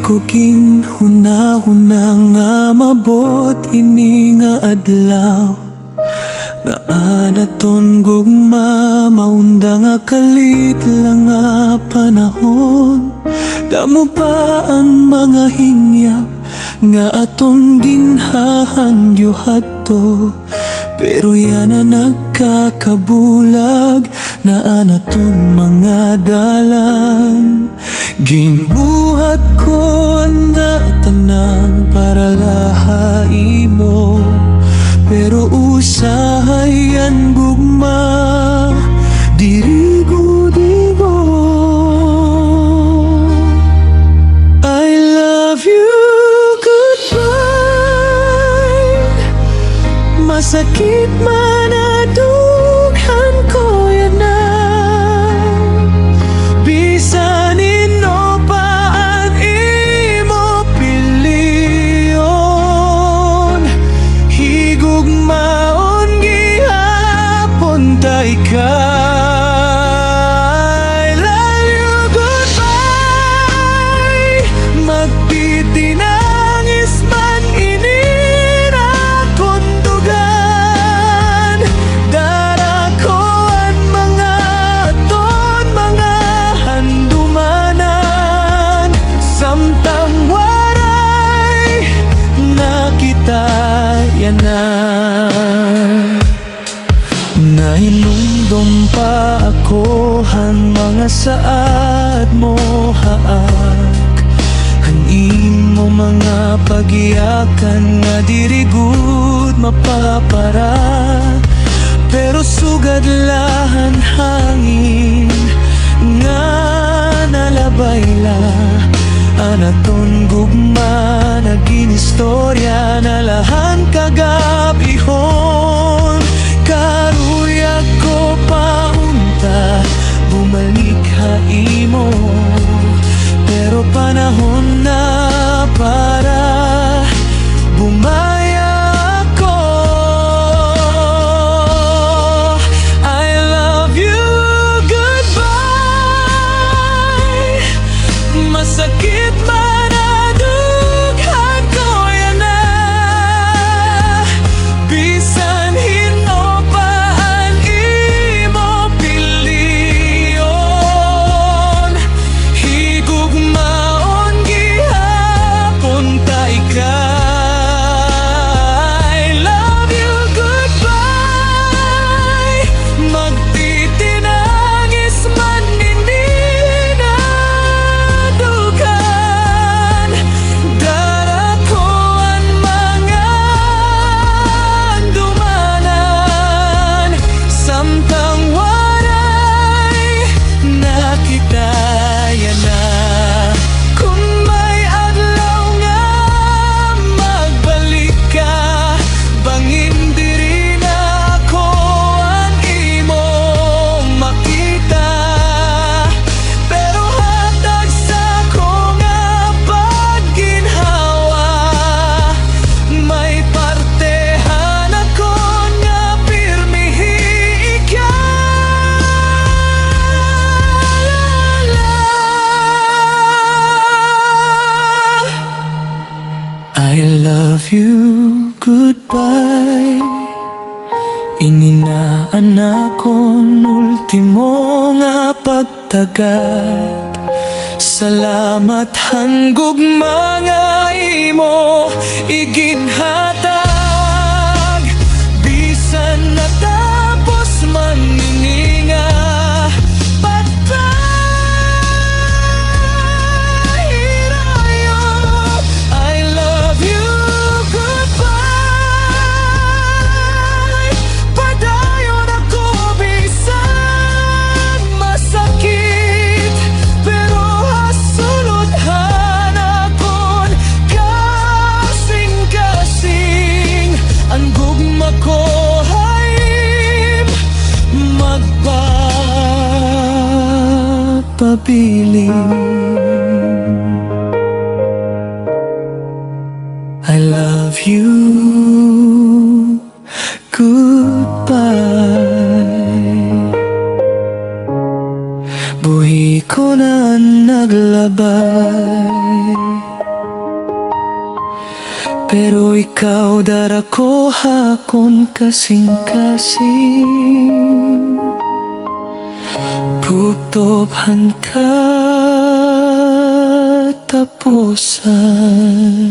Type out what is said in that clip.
ko ginhunahuna nga mabot ini nga adlaw, nga anaton gugma maunda nga kalit lang nga panahon. Damo pa ang mga hingyap nga aton ginhahangyo hadto, pero yan na nagkakabulag na anaton mga dalan. Ginuhat ko na tanan para lahay mo, pero usahay yan gugma diri gudigo. I love you, goodbye. Masakit man adughan ko yan na, bisan ino pa ang imo piliyon. Higugmaon gihapon tay ka. I love you, goodbye. Magtitinangis man ini na kundugan, darako ang mga aton mga handumanan. Samtang waray nakita yanan, nahinumdum pa ako han mga saad mo haak, han imo mga pagiyakan nga dirigud mapapara. Pero sugad lahan hangin nga nalabay la, anaton gugma naging istorya na lahan kagabihon. Karuyag ko paunta, bumalik ha imo, pero panahon na para bumaya ako. I love you, goodbye. Masakit man adughan ko yan na, bisan hino pa ang imo piliyon. Higugmaon gihapon tay ka. I love you, goodbye. Magtitinangis man hindi na dugan, darako ang mga dumanan. Samtang waray nakita yan na, kung may adlaw nga magbalik ka, bangin diri na ako ang imong makita. Pero hatag sa ko nga pagginhawa, may partehan ako nga pirmihi ikaw. I love you, goodbye. Ininaan akong ultimo nga pagtagat. Salamat hanggug mga imo iginhatag, bisan natapos man ini nga patahirayon. I love you, goodbye. Padayon ako bisan masakit, pero hasulodhan akon kasing-kasing. Ang gugma ko hayim magpapabiling. I love you, goodbye. Buhi ko na naglabay. Pero ikaw darako hakon kasing-kasing Putobhan ka tapusan